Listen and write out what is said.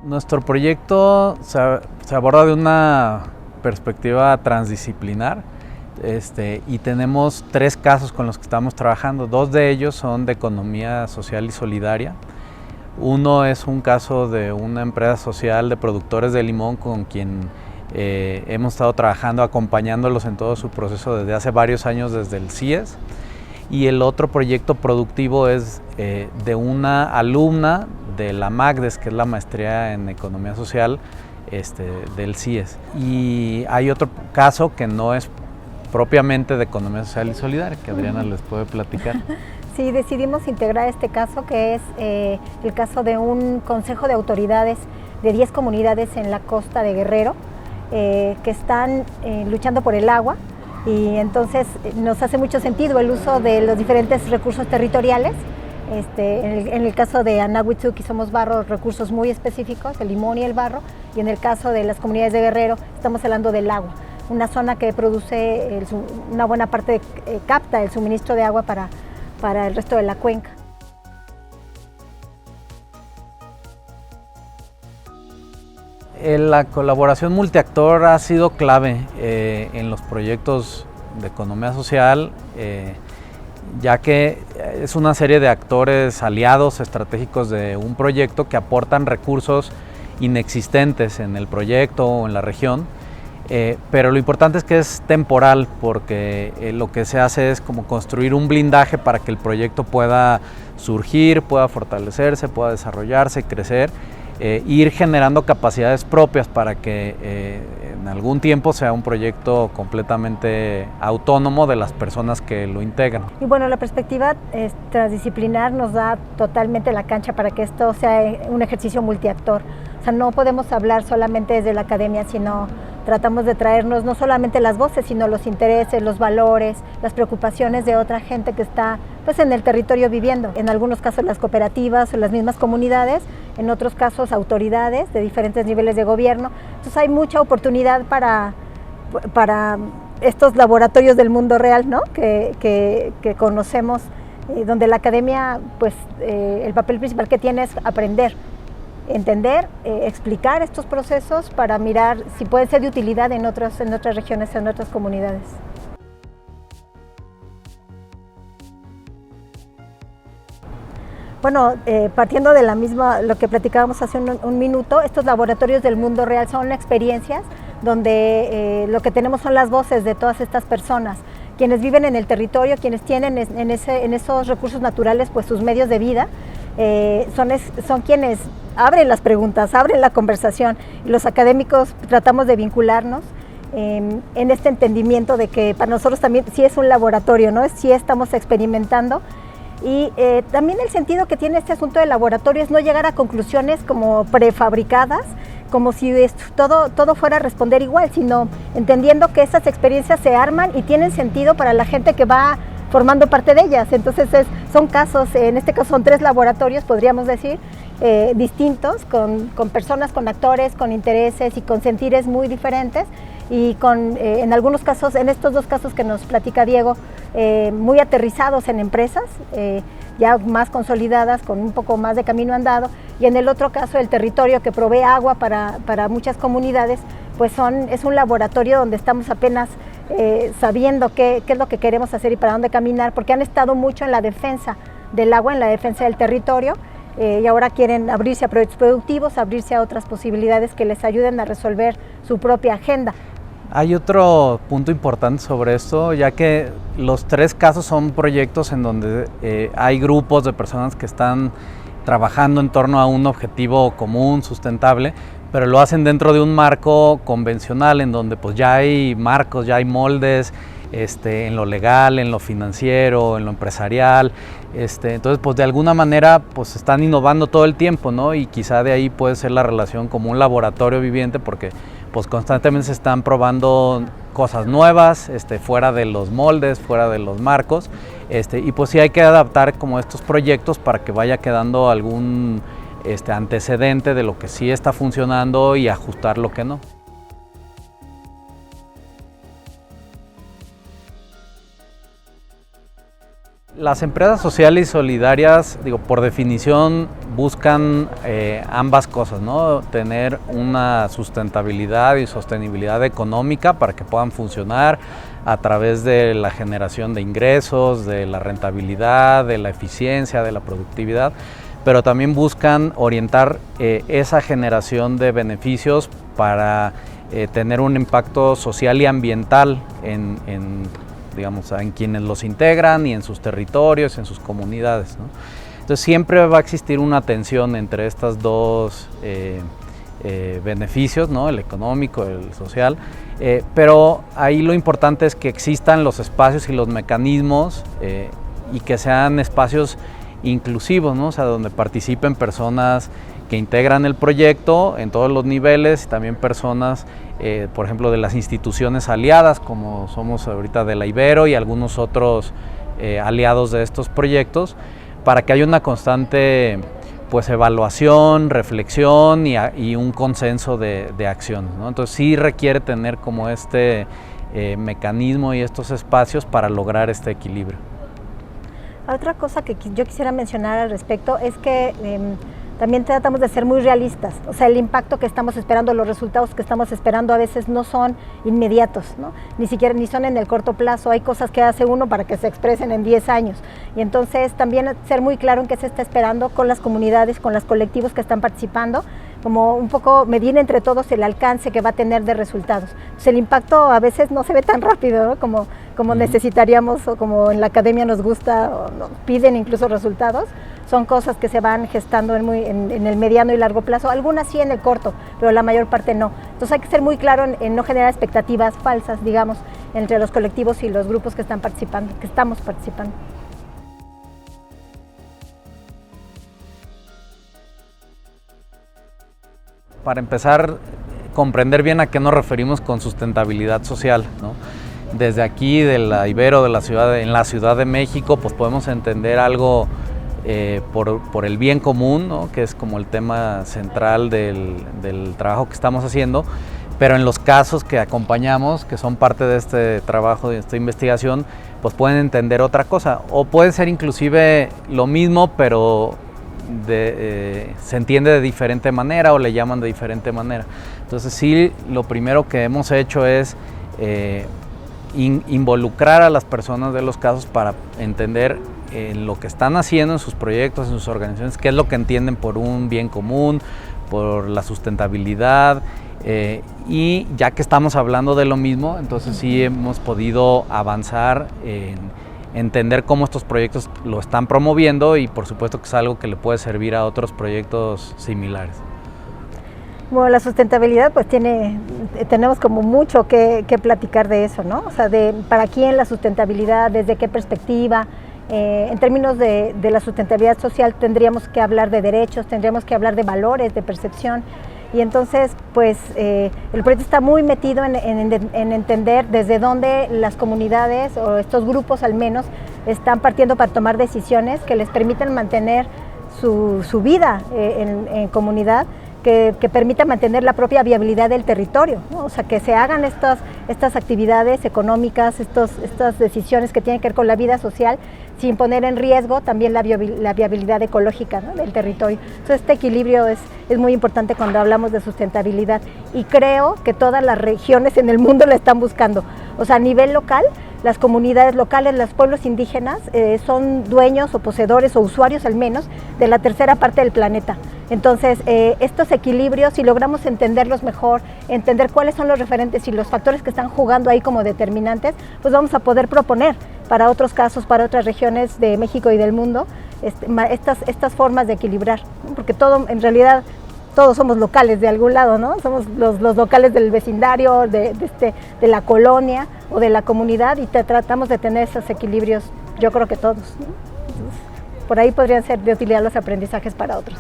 Nuestro proyecto se aborda de una perspectiva transdisciplinar y tenemos 3 casos con los que estamos trabajando. 2 de ellos son de economía social y solidaria. Uno es un caso de una empresa social de productores de limón con quien hemos estado trabajando, acompañándolos en todo su proceso desde hace varios años desde el CIES. Y el otro proyecto productivo es de una alumna de la MACDES, que es la maestría en Economía Social del CIES. Y hay otro caso que no es propiamente de Economía Social y Solidaria, que Adriana les puede platicar. Sí, decidimos integrar este caso, que es el caso de un consejo de autoridades de 10 comunidades en la costa de Guerrero, que están luchando por el agua. Y entonces nos hace mucho sentido el uso de los diferentes recursos territoriales. En el caso de Anahuitzuki somos barro, recursos muy específicos, el limón y el barro, y en el caso de las comunidades de Guerrero estamos hablando del agua, una zona que produce una buena parte, capta el suministro de agua para el resto de la cuenca. La colaboración multiactor ha sido clave en los proyectos de economía social, ya que es una serie de actores aliados estratégicos de un proyecto que aportan recursos inexistentes en el proyecto o en la región, pero lo importante es que es temporal, porque lo que se hace es como construir un blindaje para que el proyecto pueda surgir, pueda fortalecerse, pueda desarrollarse y crecer. Ir generando capacidades propias para que en algún tiempo sea un proyecto completamente autónomo de las personas que lo integran. Y bueno, la perspectiva transdisciplinar nos da totalmente la cancha para que esto sea un ejercicio multiactor. O sea, no podemos hablar solamente desde la academia, sino tratamos de traernos no solamente las voces, sino los intereses, los valores, las preocupaciones de otra gente que está pues, en el territorio viviendo. En algunos casos las cooperativas o las mismas comunidades, en otros casos autoridades de diferentes niveles de gobierno. Entonces hay mucha oportunidad para estos laboratorios del mundo real, ¿no? que conocemos, donde la academia, pues el papel principal que tiene es aprender, entender, explicar estos procesos para mirar si pueden ser de utilidad en otras regiones, en otras comunidades. Bueno, partiendo de la misma, lo que platicábamos hace un minuto, estos laboratorios del mundo real son experiencias donde lo que tenemos son las voces de todas estas personas, quienes viven en el territorio, quienes tienen en esos recursos naturales pues sus medios de vida, son quienes abren las preguntas, abren la conversación, y los académicos tratamos de vincularnos en este entendimiento de que para nosotros también sí es un laboratorio, ¿no? Sí estamos experimentando. Y también el sentido que tiene este asunto del laboratorio es no llegar a conclusiones como prefabricadas, como si todo fuera a responder igual, sino entendiendo que estas experiencias se arman y tienen sentido para la gente que va formando parte de ellas. Entonces son casos, en este caso son 3 laboratorios, podríamos decir, distintos, con personas, con actores, con intereses y con sentires muy diferentes, y en algunos casos, en estos 2 casos que nos platica Diego, muy aterrizados en empresas ya más consolidadas, con un poco más de camino andado, y en el otro caso el territorio que provee agua para muchas comunidades, pues es un laboratorio donde estamos apenas sabiendo qué es lo que queremos hacer y para dónde caminar, porque han estado mucho en la defensa del agua, en la defensa del territorio, y ahora quieren abrirse a proyectos productivos, abrirse a otras posibilidades que les ayuden a resolver su propia agenda. Hay otro punto importante sobre esto, ya que los 3 casos son proyectos en donde hay grupos de personas que están trabajando en torno a un objetivo común, sustentable, pero lo hacen dentro de un marco convencional en donde pues ya hay marcos, ya hay moldes, en lo legal, en lo financiero, en lo empresarial, entonces pues de alguna manera pues están innovando todo el tiempo, ¿no? Y quizá de ahí puede ser la relación como un laboratorio viviente, porque pues constantemente se están probando cosas nuevas, fuera de los moldes, fuera de los marcos, y pues sí hay que adaptar como estos proyectos para que vaya quedando algún antecedente de lo que sí está funcionando y ajustar lo que no. Las empresas sociales y solidarias, por definición, buscan ambas cosas, ¿no? Tener una sustentabilidad y sostenibilidad económica para que puedan funcionar a través de la generación de ingresos, de la rentabilidad, de la eficiencia, de la productividad, pero también buscan orientar esa generación de beneficios para tener un impacto social y ambiental digamos, en quienes los integran y en sus territorios, en sus comunidades, ¿no? Entonces siempre va a existir una tensión entre estos dos beneficios, ¿no? El económico, el social, pero ahí lo importante es que existan los espacios y los mecanismos y que sean espacios inclusivos, ¿no? O sea, donde participen personas que integran el proyecto en todos los niveles y también personas, por ejemplo, de las instituciones aliadas, como somos ahorita de la Ibero y algunos otros aliados de estos proyectos, para que haya una constante pues evaluación, reflexión y un consenso de acción, ¿no? Entonces sí requiere tener como este mecanismo y estos espacios para lograr este equilibrio. Otra cosa que yo quisiera mencionar al respecto es que también tratamos de ser muy realistas, o sea, el impacto que estamos esperando, los resultados que estamos esperando a veces no son inmediatos, ¿no? Ni son en el corto plazo, hay cosas que hace uno para que se expresen en 10 años, y entonces también ser muy claro en qué se está esperando con las comunidades, con los colectivos que están participando, como un poco medir entre todos el alcance que va a tener de resultados. Entonces el impacto a veces no se ve tan rápido, ¿no? como necesitaríamos o como en la academia nos gusta o nos piden incluso resultados. Son cosas que se van gestando en el mediano y largo plazo, algunas sí en el corto, pero la mayor parte no. Entonces hay que ser muy claro en no generar expectativas falsas, digamos, entre los colectivos y los grupos que están participando, que estamos participando. Para empezar, comprender bien a qué nos referimos con sustentabilidad social, ¿no? Desde aquí, de la Ibero, en la Ciudad de México, pues podemos entender algo por el bien común, ¿no? Que es como el tema central del trabajo que estamos haciendo, pero en los casos que acompañamos, que son parte de este trabajo, de esta investigación, pues pueden entender otra cosa, o puede ser inclusive lo mismo, pero se entiende de diferente manera o le llaman de diferente manera. Entonces sí, lo primero que hemos hecho es involucrar a las personas de los casos para entender lo que están haciendo en sus proyectos, en sus organizaciones, qué es lo que entienden por un bien común, por la sustentabilidad, y ya que estamos hablando de lo mismo, entonces sí hemos podido avanzar en entender cómo estos proyectos lo están promoviendo y por supuesto que es algo que le puede servir a otros proyectos similares. Bueno, la sustentabilidad pues tenemos como mucho que platicar de eso, ¿no? O sea, para quién la sustentabilidad, desde qué perspectiva. En términos de la sustentabilidad social tendríamos que hablar de derechos, tendríamos que hablar de valores, de percepción. Y entonces, pues, el proyecto está muy metido en entender desde dónde las comunidades, o estos grupos al menos, están partiendo para tomar decisiones que les permitan mantener su vida en comunidad, que permita mantener la propia viabilidad del territorio, ¿no? O sea, que se hagan estas actividades económicas, estas decisiones que tienen que ver con la vida social, sin poner en riesgo también la viabilidad ecológica, ¿no? Del territorio. Entonces este equilibrio es muy importante cuando hablamos de sustentabilidad, y creo que todas las regiones en el mundo la están buscando. O sea, a nivel local, las comunidades locales, los pueblos indígenas son dueños o poseedores o usuarios al menos de la tercera parte del planeta. Entonces, estos equilibrios, si logramos entenderlos mejor, entender cuáles son los referentes y los factores que están jugando ahí como determinantes, pues vamos a poder proponer para otros casos, para otras regiones de México y del mundo, estas formas de equilibrar, ¿no? Porque en realidad, todos somos locales de algún lado, ¿no? Somos los locales del vecindario, de la colonia o de la comunidad, y tratamos de tener esos equilibrios, yo creo que todos, ¿no? Entonces, por ahí podrían ser de utilidad los aprendizajes para otros.